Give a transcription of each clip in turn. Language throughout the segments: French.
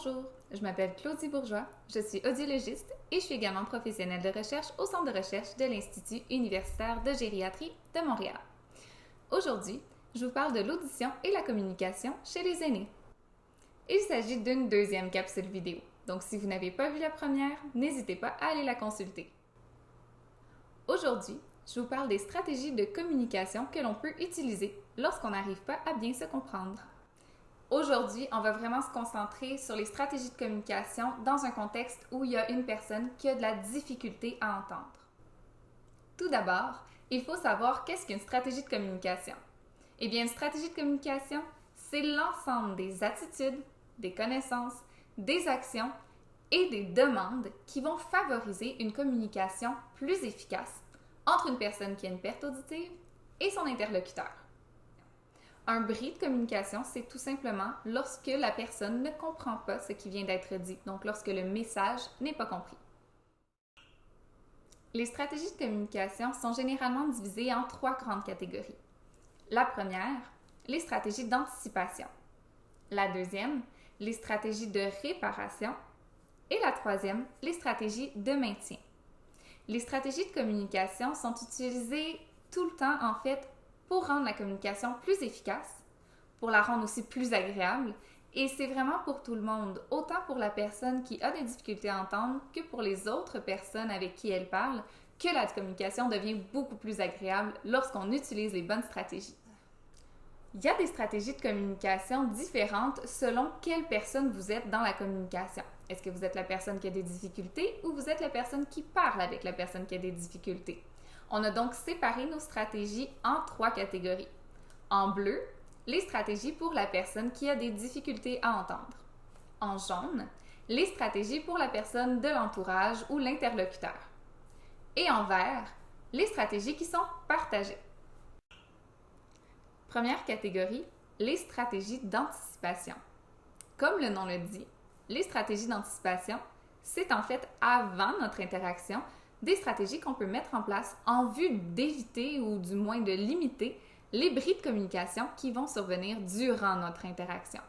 Bonjour, je m'appelle Claudie Bourgeois, je suis audiologiste et je suis également professionnelle de recherche au Centre de recherche de l'Institut universitaire de gériatrie de Montréal. Aujourd'hui, je vous parle de l'audition et la communication chez les aînés. Il s'agit d'une deuxième capsule vidéo, donc si vous n'avez pas vu la première, n'hésitez pas à aller la consulter. Aujourd'hui, je vous parle des stratégies de communication que l'on peut utiliser lorsqu'on n'arrive pas à bien se comprendre. Aujourd'hui, on va vraiment se concentrer sur les stratégies de communication dans un contexte où il y a une personne qui a de la difficulté à entendre. Tout d'abord, il faut savoir qu'est-ce qu'une stratégie de communication. Eh bien, une stratégie de communication, c'est l'ensemble des attitudes, des connaissances, des actions et des demandes qui vont favoriser une communication plus efficace entre une personne qui a une perte auditive et son interlocuteur. Un bris de communication, c'est tout simplement lorsque la personne ne comprend pas ce qui vient d'être dit, donc lorsque le message n'est pas compris. Les stratégies de communication sont généralement divisées en 3 grandes catégories. La première, les stratégies d'anticipation. La deuxième, les stratégies de réparation. Et la troisième, les stratégies de maintien. Les stratégies de communication sont utilisées tout le temps, en fait, pour rendre la communication plus efficace, pour la rendre aussi plus agréable, et c'est vraiment pour tout le monde, autant pour la personne qui a des difficultés à entendre que pour les autres personnes avec qui elle parle, que la communication devient beaucoup plus agréable lorsqu'on utilise les bonnes stratégies. Il y a des stratégies de communication différentes selon quelle personne vous êtes dans la communication. Est-ce que vous êtes la personne qui a des difficultés ou vous êtes la personne qui parle avec la personne qui a des difficultés? On a donc séparé nos stratégies en 3 catégories. En bleu, les stratégies pour la personne qui a des difficultés à entendre. En jaune, les stratégies pour la personne de l'entourage ou l'interlocuteur. Et en vert, les stratégies qui sont partagées. Première catégorie, les stratégies d'anticipation. Comme le nom le dit, les stratégies d'anticipation, c'est en fait avant notre interaction des stratégies qu'on peut mettre en place en vue d'éviter ou du moins de limiter les bris de communication qui vont survenir durant notre interaction.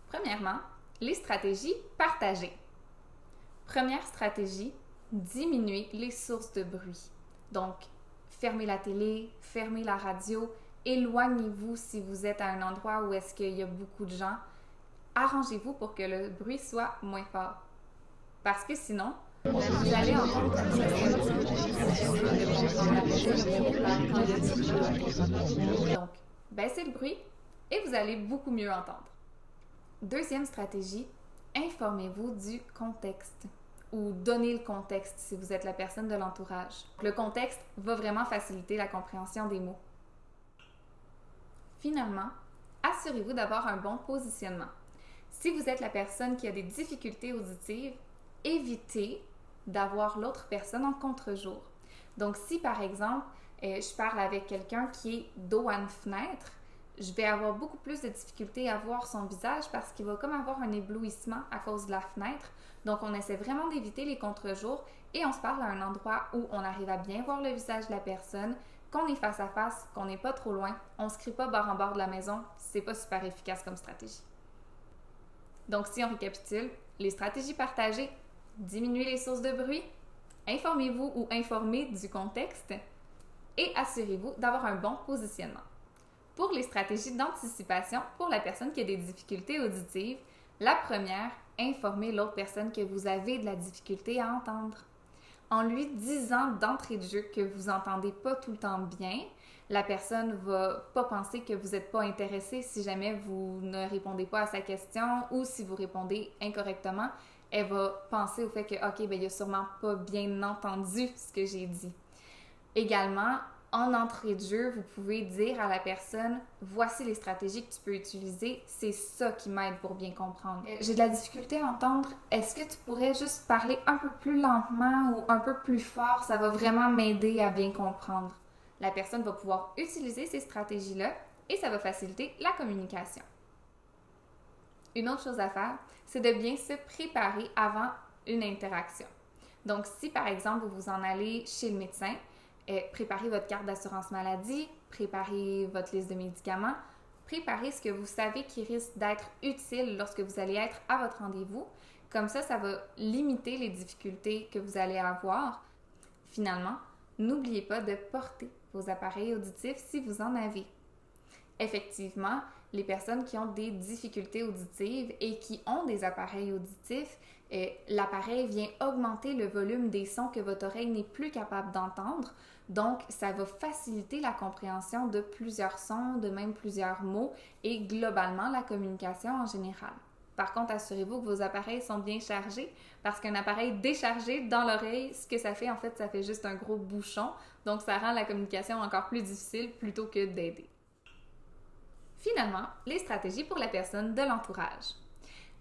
Premièrement, les stratégies partagées. Première stratégie, diminuer les sources de bruit. Donc, fermez la télé, fermez la radio, éloignez-vous si vous êtes à un endroit où est-ce qu'il y a beaucoup de gens. Arrangez-vous pour que le bruit soit moins fort. Parce que sinon, vous allez entendre donc, baissez le bruit et vous allez beaucoup mieux entendre. Deuxième stratégie, informez-vous du contexte ou donnez le contexte si vous êtes la personne de l'entourage. Le contexte va vraiment faciliter la compréhension des mots. Finalement, assurez-vous d'avoir un bon positionnement. Si vous êtes la personne qui a des difficultés auditives, évitez d'avoir l'autre personne en contre-jour. Donc, si par exemple, je parle avec quelqu'un qui est dos à une fenêtre, je vais avoir beaucoup plus de difficultés à voir son visage parce qu'il va comme avoir un éblouissement à cause de la fenêtre. Donc, on essaie vraiment d'éviter les contre-jours et on se parle à un endroit où on arrive à bien voir le visage de la personne, qu'on est face à face, qu'on n'est pas trop loin. On ne se crie pas bord en bord de la maison, c'est pas super efficace comme stratégie. Donc, si on récapitule, les stratégies partagées, diminuez les sources de bruit, informez-vous ou informez du contexte et assurez-vous d'avoir un bon positionnement. Pour les stratégies d'anticipation, pour la personne qui a des difficultés auditives, la première, informez l'autre personne que vous avez de la difficulté à entendre. En lui disant d'entrée de jeu que vous n'entendez pas tout le temps bien, la personne ne va pas penser que vous n'êtes pas intéressé si jamais vous ne répondez pas à sa question ou si vous répondez incorrectement. Elle va penser au fait que, OK, il n'a sûrement pas bien entendu ce que j'ai dit. Également, en entrée de jeu, vous pouvez dire à la personne, voici les stratégies que tu peux utiliser, c'est ça qui m'aide pour bien comprendre. J'ai de la difficulté à entendre, est-ce que tu pourrais juste parler un peu plus lentement ou un peu plus fort? Ça va vraiment m'aider à bien comprendre. La personne va pouvoir utiliser ces stratégies-là et ça va faciliter la communication. Une autre chose à faire, c'est de bien se préparer avant une interaction. Donc, si par exemple, vous vous en allez chez le médecin, préparez votre carte d'assurance maladie, préparez votre liste de médicaments, préparez ce que vous savez qui risque d'être utile lorsque vous allez être à votre rendez-vous. Comme ça va limiter les difficultés que vous allez avoir. Finalement, n'oubliez pas de porter vos appareils auditifs si vous en avez. Effectivement, les personnes qui ont des difficultés auditives et qui ont des appareils auditifs, l'appareil vient augmenter le volume des sons que votre oreille n'est plus capable d'entendre. Donc, ça va faciliter la compréhension de plusieurs sons, de même plusieurs mots et globalement la communication en général. Par contre, assurez-vous que vos appareils sont bien chargés parce qu'un appareil déchargé dans l'oreille, ce que ça fait, en fait, ça fait juste un gros bouchon. Donc, ça rend la communication encore plus difficile plutôt que d'aider. Finalement, les stratégies pour la personne de l'entourage.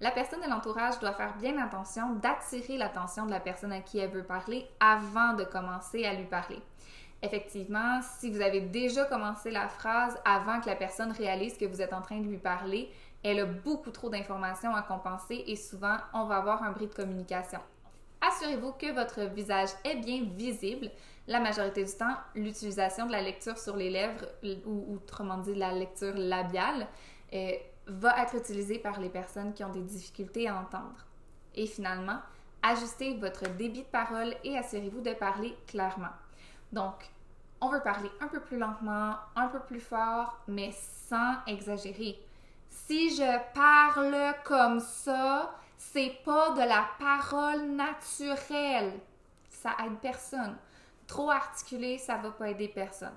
La personne de l'entourage doit faire bien attention d'attirer l'attention de la personne à qui elle veut parler avant de commencer à lui parler. Effectivement, si vous avez déjà commencé la phrase avant que la personne réalise que vous êtes en train de lui parler, elle a beaucoup trop d'informations à compenser et souvent, on va avoir un bris de communication. Assurez-vous que votre visage est bien visible. La majorité du temps, l'utilisation de la lecture sur les lèvres, ou autrement dit la lecture labiale, va être utilisée par les personnes qui ont des difficultés à entendre. Et finalement, ajustez votre débit de parole et assurez-vous de parler clairement. Donc, on veut parler un peu plus lentement, un peu plus fort, mais sans exagérer. Si je parle comme ça, c'est pas de la parole naturelle. Ça aide personne. Trop articulé, ça va pas aider personne.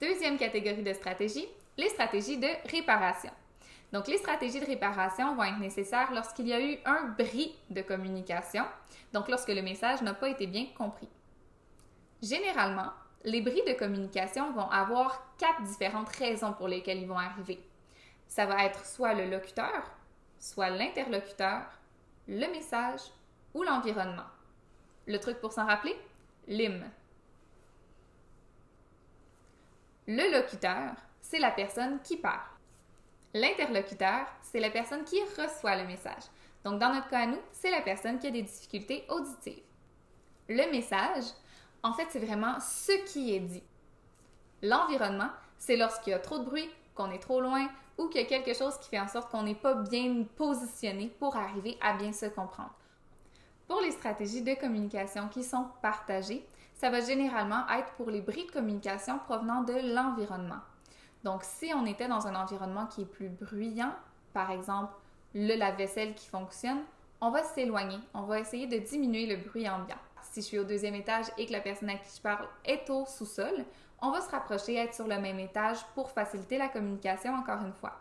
Deuxième catégorie de stratégies, les stratégies de réparation. Donc, les stratégies de réparation vont être nécessaires lorsqu'il y a eu un bris de communication, donc lorsque le message n'a pas été bien compris. Généralement, les bris de communication vont avoir 4 différentes raisons pour lesquelles ils vont arriver. Ça va être soit le locuteur, soit l'interlocuteur, le message ou l'environnement. Le truc pour s'en rappeler? L'hymne. Le locuteur, c'est la personne qui parle. L'interlocuteur, c'est la personne qui reçoit le message. Donc, dans notre cas à nous, c'est la personne qui a des difficultés auditives. Le message, en fait, c'est vraiment ce qui est dit. L'environnement, c'est lorsqu'il y a trop de bruit, qu'on est trop loin ou qu'il y a quelque chose qui fait en sorte qu'on n'est pas bien positionné pour arriver à bien se comprendre. Pour les stratégies de communication qui sont partagées, ça va généralement être pour les bris de communication provenant de l'environnement. Donc, si on était dans un environnement qui est plus bruyant, par exemple le lave-vaisselle qui fonctionne, on va s'éloigner, on va essayer de diminuer le bruit ambiant. Si je suis au 2e étage et que la personne à qui je parle est au sous-sol, on va se rapprocher, être sur le même étage pour faciliter la communication encore une fois.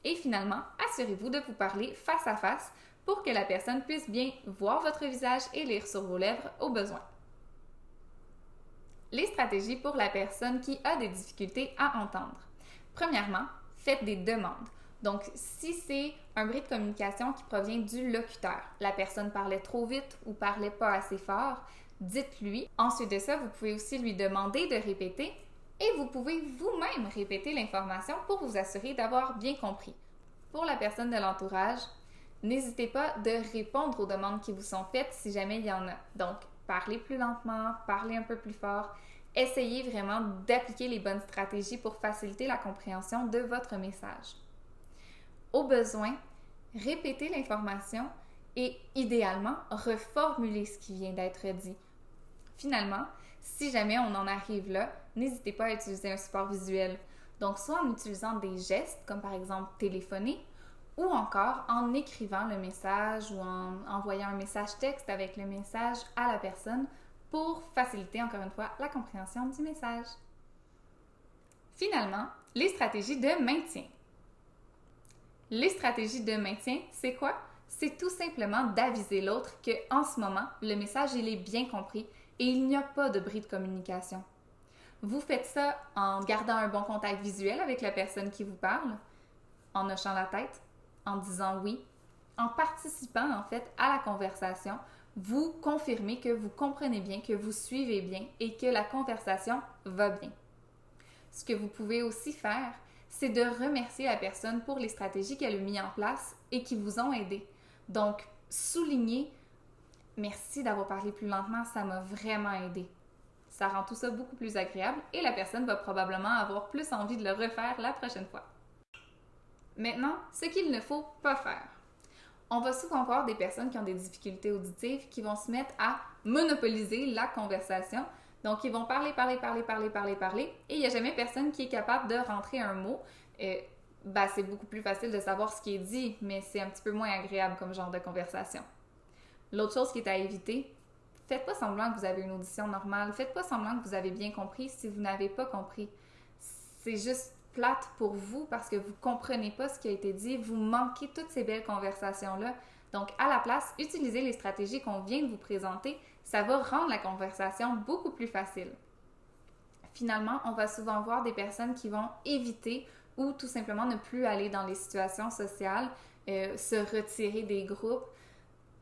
Et finalement, assurez-vous de vous parler face à face pour que la personne puisse bien voir votre visage et lire sur vos lèvres au besoin. Les stratégies pour la personne qui a des difficultés à entendre. Premièrement, faites des demandes. Donc, si c'est un bris de communication qui provient du locuteur, la personne parlait trop vite ou parlait pas assez fort, dites-lui. Ensuite de ça, vous pouvez aussi lui demander de répéter et vous pouvez vous-même répéter l'information pour vous assurer d'avoir bien compris. Pour la personne de l'entourage, n'hésitez pas de répondre aux demandes qui vous sont faites si jamais il y en a. Donc, parlez plus lentement, parlez un peu plus fort. Essayez vraiment d'appliquer les bonnes stratégies pour faciliter la compréhension de votre message. Au besoin, répétez l'information et idéalement, reformulez ce qui vient d'être dit. Finalement, si jamais on en arrive là, n'hésitez pas à utiliser un support visuel. Donc, soit en utilisant des gestes, comme par exemple téléphoner, ou encore en écrivant le message ou en envoyant un message texte avec le message à la personne pour faciliter encore une fois la compréhension du message. Finalement, les stratégies de maintien. Les stratégies de maintien, c'est quoi? C'est tout simplement d'aviser l'autre qu'en ce moment, le message il est bien compris et il n'y a pas de bris de communication. Vous faites ça en gardant un bon contact visuel avec la personne qui vous parle, en hochant la tête, en disant oui, en participant en fait à la conversation, vous confirmez que vous comprenez bien, que vous suivez bien et que la conversation va bien. Ce que vous pouvez aussi faire, c'est de remercier la personne pour les stratégies qu'elle a mises en place et qui vous ont aidé. Donc, souligner « Merci d'avoir parlé plus lentement, ça m'a vraiment aidé. » Ça rend tout ça beaucoup plus agréable et la personne va probablement avoir plus envie de le refaire la prochaine fois. Maintenant, ce qu'il ne faut pas faire. On va souvent voir des personnes qui ont des difficultés auditives qui vont se mettre à monopoliser la conversation. Donc, ils vont parler, et il n'y a jamais personne qui est capable de rentrer un mot. C'est beaucoup plus facile de savoir ce qui est dit, mais c'est un petit peu moins agréable comme genre de conversation. L'autre chose qui est à éviter, faites pas semblant que vous avez une audition normale. Faites pas semblant que vous avez bien compris si vous n'avez pas compris. C'est juste plate pour vous parce que vous comprenez pas ce qui a été dit. Vous manquez toutes ces belles conversations-là. Donc, à la place, utilisez les stratégies qu'on vient de vous présenter. Ça va rendre la conversation beaucoup plus facile. Finalement, on va souvent voir des personnes qui vont éviter ou tout simplement ne plus aller dans les situations sociales, se retirer des groupes.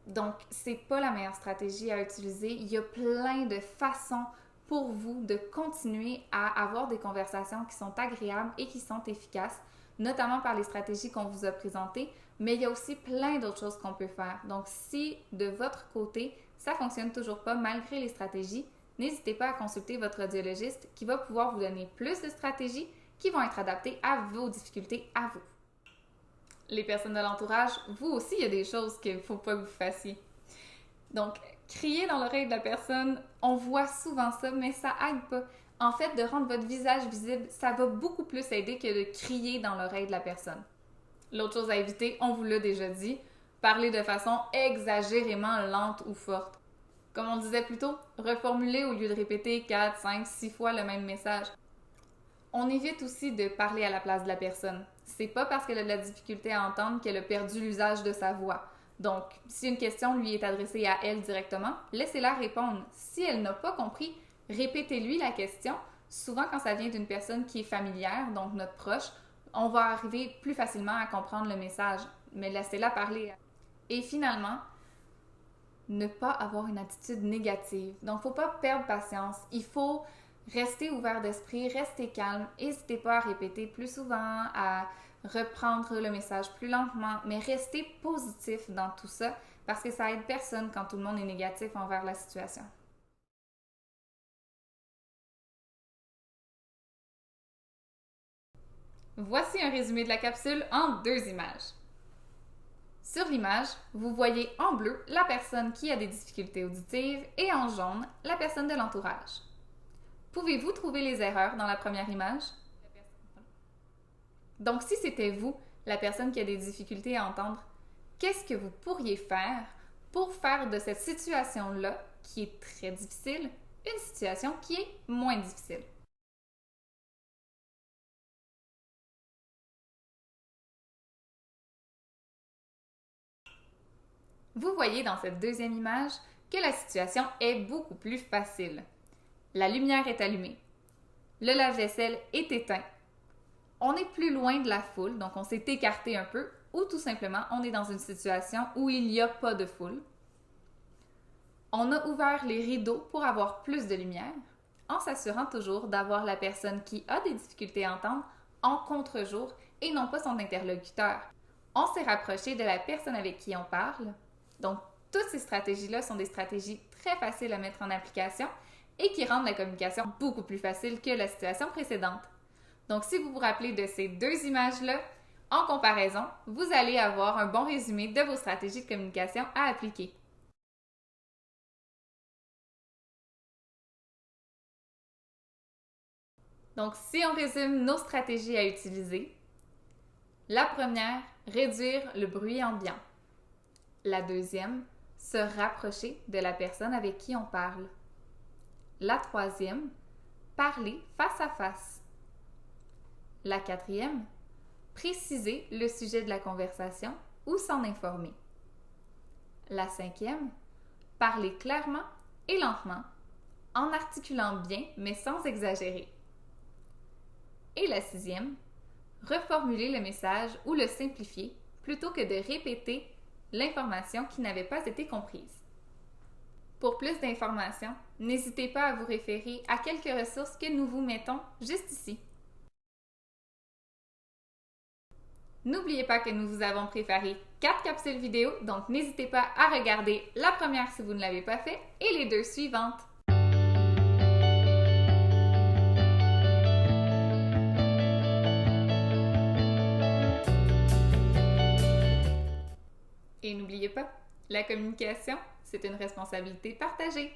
Donc, c'est pas la meilleure stratégie à utiliser. Il y a plein de façons pour vous de continuer à avoir des conversations qui sont agréables et qui sont efficaces, notamment par les stratégies qu'on vous a présentées, mais il y a aussi plein d'autres choses qu'on peut faire. Donc, si de votre côté, ça fonctionne toujours pas malgré les stratégies, n'hésitez pas à consulter votre audiologiste qui va pouvoir vous donner plus de stratégies qui vont être adaptées à vos difficultés à vous. Les personnes de l'entourage, vous aussi, il y a des choses qu'il ne faut pas que vous fassiez. Donc, crier dans l'oreille de la personne, on voit souvent ça, mais ça aide pas. En fait, de rendre votre visage visible, ça va beaucoup plus aider que de crier dans l'oreille de la personne. L'autre chose à éviter, on vous l'a déjà dit, parler de façon exagérément lente ou forte. Comme on disait plus tôt, reformuler au lieu de répéter 4, 5, 6 fois le même message. On évite aussi de parler à la place de la personne. C'est pas parce qu'elle a de la difficulté à entendre qu'elle a perdu l'usage de sa voix. Donc, si une question lui est adressée à elle directement, laissez-la répondre. Si elle n'a pas compris, répétez-lui la question. Souvent, quand ça vient d'une personne qui est familière, donc notre proche, on va arriver plus facilement à comprendre le message, mais laissez-la parler. Et finalement, ne pas avoir une attitude négative. Donc, il ne faut pas perdre patience. Il faut rester ouvert d'esprit, rester calme. N'hésitez pas à répéter plus souvent, à reprendre le message plus lentement, mais restez positif dans tout ça parce que ça aide personne quand tout le monde est négatif envers la situation. Voici un résumé de la capsule en 2 images. Sur l'image, vous voyez en bleu la personne qui a des difficultés auditives et en jaune la personne de l'entourage. Pouvez-vous trouver les erreurs dans la première image? Donc, si c'était vous, la personne qui a des difficultés à entendre, qu'est-ce que vous pourriez faire pour faire de cette situation-là, qui est très difficile, une situation qui est moins difficile? Vous voyez dans cette deuxième image que la situation est beaucoup plus facile. La lumière est allumée. Le lave-vaisselle est éteint. On est plus loin de la foule, donc on s'est écarté un peu, ou tout simplement, on est dans une situation où il n'y a pas de foule. On a ouvert les rideaux pour avoir plus de lumière, en s'assurant toujours d'avoir la personne qui a des difficultés à entendre en contre-jour et non pas son interlocuteur. On s'est rapproché de la personne avec qui on parle. Donc, toutes ces stratégies-là sont des stratégies très faciles à mettre en application et qui rendent la communication beaucoup plus facile que la situation précédente. Donc, si vous vous rappelez de ces 2 images-là, en comparaison, vous allez avoir un bon résumé de vos stratégies de communication à appliquer. Donc, si on résume nos stratégies à utiliser, la première, réduire le bruit ambiant. La deuxième, se rapprocher de la personne avec qui on parle. La troisième, parler face à face. La quatrième, préciser le sujet de la conversation ou s'en informer. La cinquième, parler clairement et lentement, en articulant bien mais sans exagérer. Et la sixième, reformuler le message ou le simplifier plutôt que de répéter l'information qui n'avait pas été comprise. Pour plus d'informations, n'hésitez pas à vous référer à quelques ressources que nous vous mettons juste ici. N'oubliez pas que nous vous avons préparé 4 capsules vidéo, donc n'hésitez pas à regarder la première si vous ne l'avez pas fait et les 2 suivantes. n'oubliez pas, la communication, c'est une responsabilité partagée.